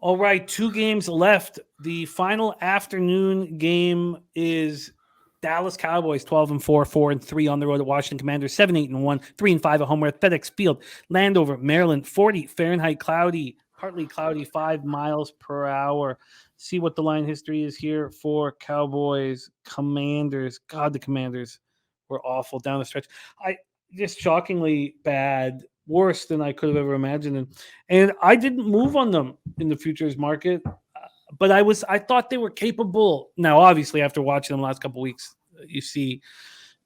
All right, 2 games left. The final afternoon game is Dallas Cowboys 12-4, 4-3 on the road at Washington Commanders, 7-8-1, 3-5 at home at FedEx Field, Landover, Maryland, 40 Fahrenheit, cloudy, partly cloudy, 5 miles per hour. See what the line history is here for Cowboys Commanders. God, the Commanders were awful down the stretch. I just shockingly bad, worse than I could have ever imagined. And I didn't move on them in the futures market, but I thought they were capable. Now, obviously, after watching them the last couple of weeks, you see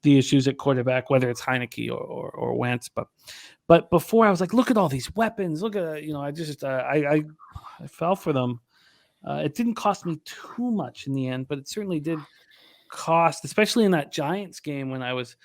the issues at quarterback, whether it's Heineke or Wentz. But before I was like, look at all these weapons. Look at I fell for them. It didn't cost me too much in the end, but it certainly did cost, especially in that Giants game when I was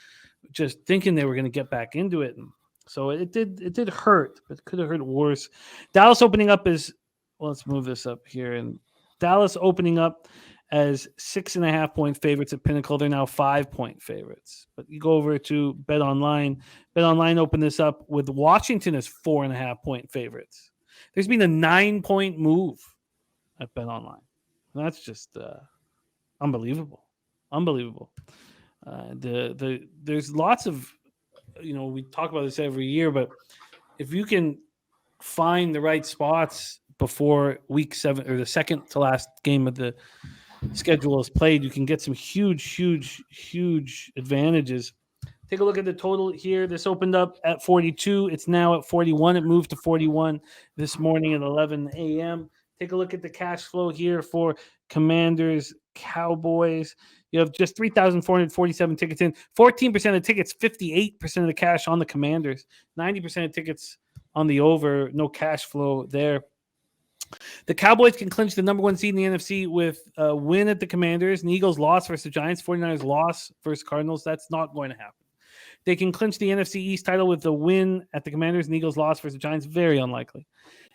just thinking they were going to get back into it. And so it did hurt, but it could have hurt worse. Dallas opening up as well, let's move this up here. And Dallas opening up as 6.5-point favorites at Pinnacle. They're now 5-point favorites. But you go over to Bet Online. Bet Online opened this up with Washington as 4.5-point favorites. There's been a 9-point move at Bet Online. That's just unbelievable. Unbelievable. There's lots of, we talk about this every year, but if you can find the right spots before week 7 or the second to last game of the schedule is played, you can get some huge advantages. Take a look at the total here. This opened up at 42. It's now at 41. It moved to 41 this morning at 11 a.m. Take a look at the cash flow here for Commanders Cowboys. You have just 3,447 tickets in. 14% of the tickets, 58% of the cash on the Commanders. 90% of tickets on the over. No cash flow there. The Cowboys can clinch the number 1 seed in the NFC with a win at the Commanders. And Eagles loss versus the Giants. 49ers loss versus Cardinals. That's not going to happen. They can clinch the NFC East title with a win at the Commanders and Eagles loss versus the Giants. Very unlikely.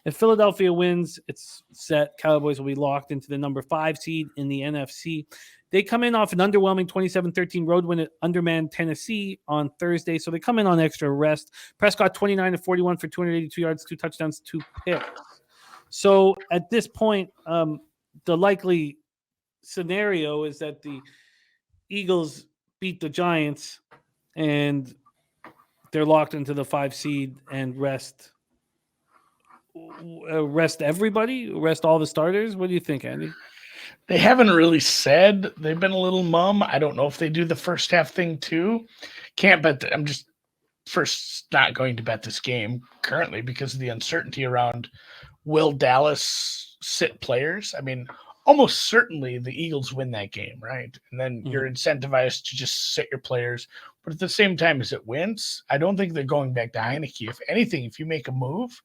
If Philadelphia wins, it's set. Cowboys will be locked into the number 5 seed in the NFC. They come in off an underwhelming 27-13 road win at undermanned Tennessee on Thursday, so they come in on extra rest. Prescott 29-41 for 282 yards, 2 touchdowns, 2 picks. So at this point, the likely scenario is that the Eagles beat the Giants and they're locked into the 5 seed and rest everybody, rest all the starters. What do you think, Andy? They haven't really said. They've been a little mum. I don't know if they do the first half thing too. Can't bet. I'm just first not going to bet this game currently because of the uncertainty around will Dallas sit players. I mean, almost certainly the Eagles win that game, right? And then you're incentivized to just sit your players. But at the same time, as it wins, I don't think they're going back to Heineke. If anything, if you make a move,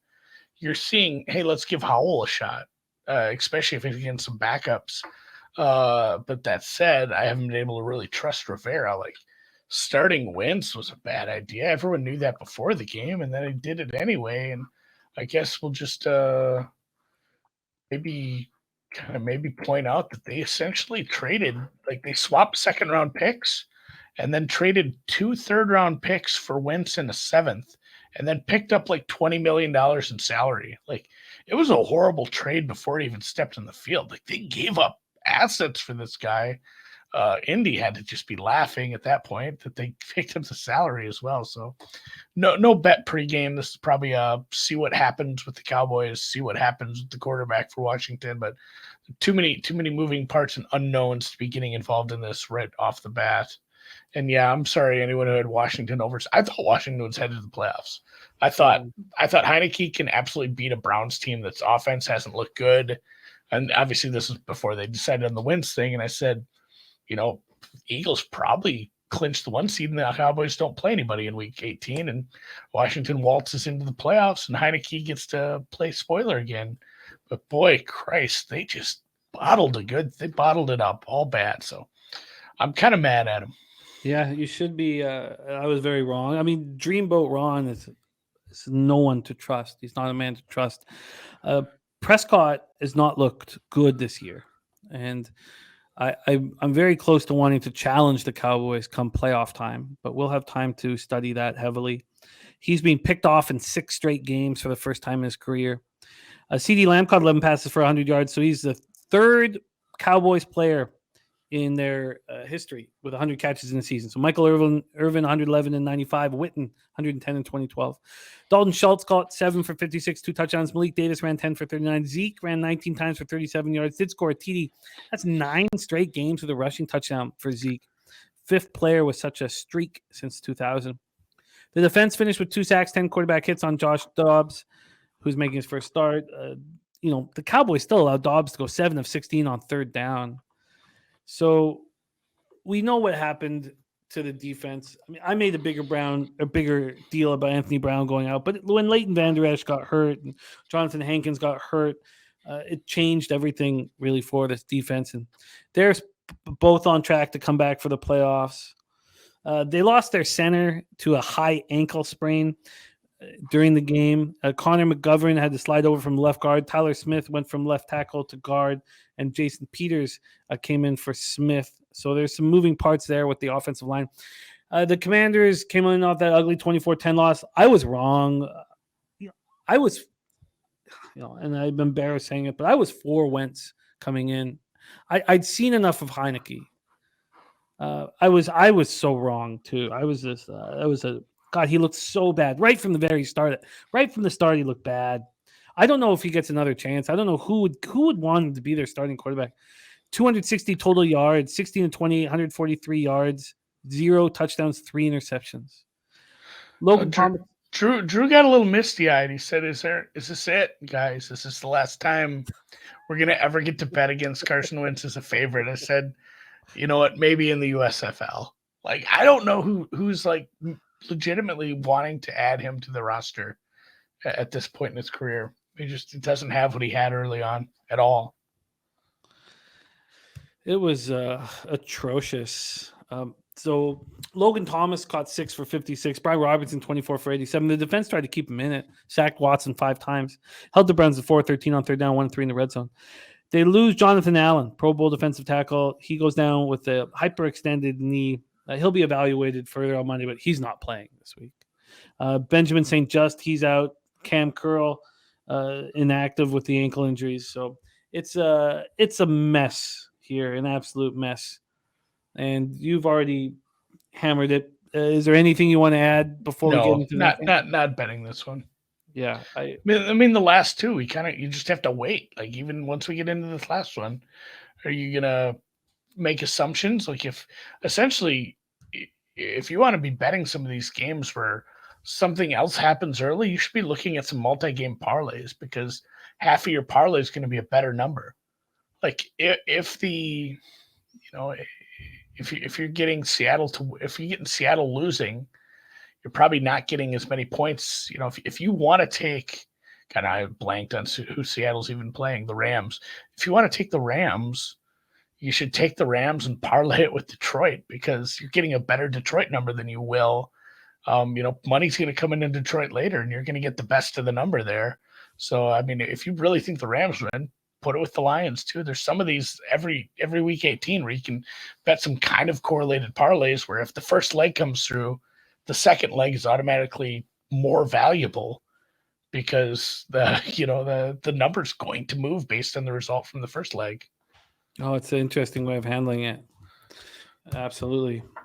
you're seeing, hey, let's give Howell a shot, especially if he's against some backups. But that said, I haven't been able to really trust Rivera. Like, starting Wentz was a bad idea. Everyone knew that before the game, and then he did it anyway. And I guess we'll just maybe point out that they essentially traded, like they swapped second-round picks and then traded 2 third-round picks for Wentz in a 7th, and then picked up like $20 million in salary. Like, it was a horrible trade before he even stepped in the field. Like, they gave up assets for this guy. Indy had to just be laughing at that point that they picked up the salary as well. So no bet pregame. This is probably see what happens with the Cowboys, see what happens with the quarterback for Washington, but too many moving parts and unknowns to be getting involved in this right off the bat. And yeah, I'm sorry anyone who had Washington over. I thought Washington was headed to the playoffs. I thought Heineke can absolutely beat a Browns team that's offense hasn't looked good. And obviously this was before they decided on the wins thing. And I said, Eagles probably clinch the 1 seed and the Cowboys don't play anybody in week 18. And Washington waltzes into the playoffs and Heineke gets to play spoiler again. But boy, Christ, they just bottled it up all bad. So I'm kind of mad at them. Yeah, you should be. I was very wrong. I mean, Dreamboat Ron is no one to trust. He's not a man to trust. Prescott has not looked good this year. And I'm very close to wanting to challenge the Cowboys come playoff time, but we'll have time to study that heavily. He's been picked off in 6 straight games for the first time in his career. CeeDee Lamb caught 11 passes for 100 yards, so he's the third Cowboys player in their history with 100 catches in the season. So Michael Irvin 111 and 95, Witten 110 in 2012. Dalton Schultz caught 7 for 56, 2 touchdowns. Malik Davis ran 10 for 39. Zeke ran 19 times for 37 yards, did score a TD. That's 9 straight games with a rushing touchdown for Zeke. 5th player with such a streak since 2000. The defense finished with 2 sacks, 10 quarterback hits on Josh Dobbs, who's making his first start. The Cowboys still allowed Dobbs to go 7 of 16 on third down. So we know what happened to the defense. I mean, I made a bigger deal about Anthony Brown going out, but when Leighton Vander Esch got hurt and Jonathan Hankins got hurt, it changed everything really for this defense. And they're both on track to come back for the playoffs. They lost their center to a high ankle sprain during the game. Connor McGovern had to slide over from left guard. Tyler Smith went from left tackle to guard, and Jason Peters came in for Smith. So there's some moving parts there with the offensive line. The Commanders came in off that ugly 24-10 loss. I was wrong. And I'm embarrassed saying it, but I was for Wentz coming in. I'd seen enough of Heineke. I was so wrong too. God, he looked so bad right from the very start. Right from the start, he looked bad. I don't know if he gets another chance. I don't know who would want him to be their starting quarterback. 260 total yards, 16 to 20, 143 yards, 0 touchdowns, 3 interceptions. Logan Thomas. Drew got a little misty-eyed. He said, "Is this it, guys? Is this the last time we're gonna ever get to bet against Carson Wentz as a favorite?" I said, "You know what? Maybe in the USFL. Like, I don't know who's like legitimately wanting to add him to the roster at this point in his career. He just doesn't have what he had early on at all." It was atrocious. So Logan Thomas caught 6 for 56. Brian Robinson 24 for 87. The defense tried to keep him in it. Sacked Watson 5 times. Held the Browns to 4-13 on third down, 1-3 in the red zone. They lose Jonathan Allen, Pro Bowl defensive tackle. He goes down with a hyperextended knee. He'll be evaluated further on Monday, but he's not playing this week. Benjamin St. Just, he's out. Cam Curl, inactive with the ankle injuries. So it's a mess here, an absolute mess. And you've already hammered it. Is there anything you want to add before we get into not betting this one? Yeah, I mean the last two, you just have to wait. Like, even once we get into this last one, are you gonna make assumptions? Like, if you want to be betting some of these games where something else happens early, you should be looking at some multi-game parlays, because half of your parlay is going to be a better number. Like, if you're getting Seattle losing, you're probably not getting as many points. If you want to take, God, I blanked on who Seattle's even playing, the Rams. If you want to take the Rams, you should take the Rams and parlay it with Detroit, because you're getting a better Detroit number than you will. Money's going to come in Detroit later, and you're going to get the best of the number there. So, I mean, if you really think the Rams win, put it with the Lions too. There's some of these every week 18 where you can bet some kind of correlated parlays where if the first leg comes through, the second leg is automatically more valuable, because the number's going to move based on the result from the first leg. Oh, it's an interesting way of handling it. Absolutely.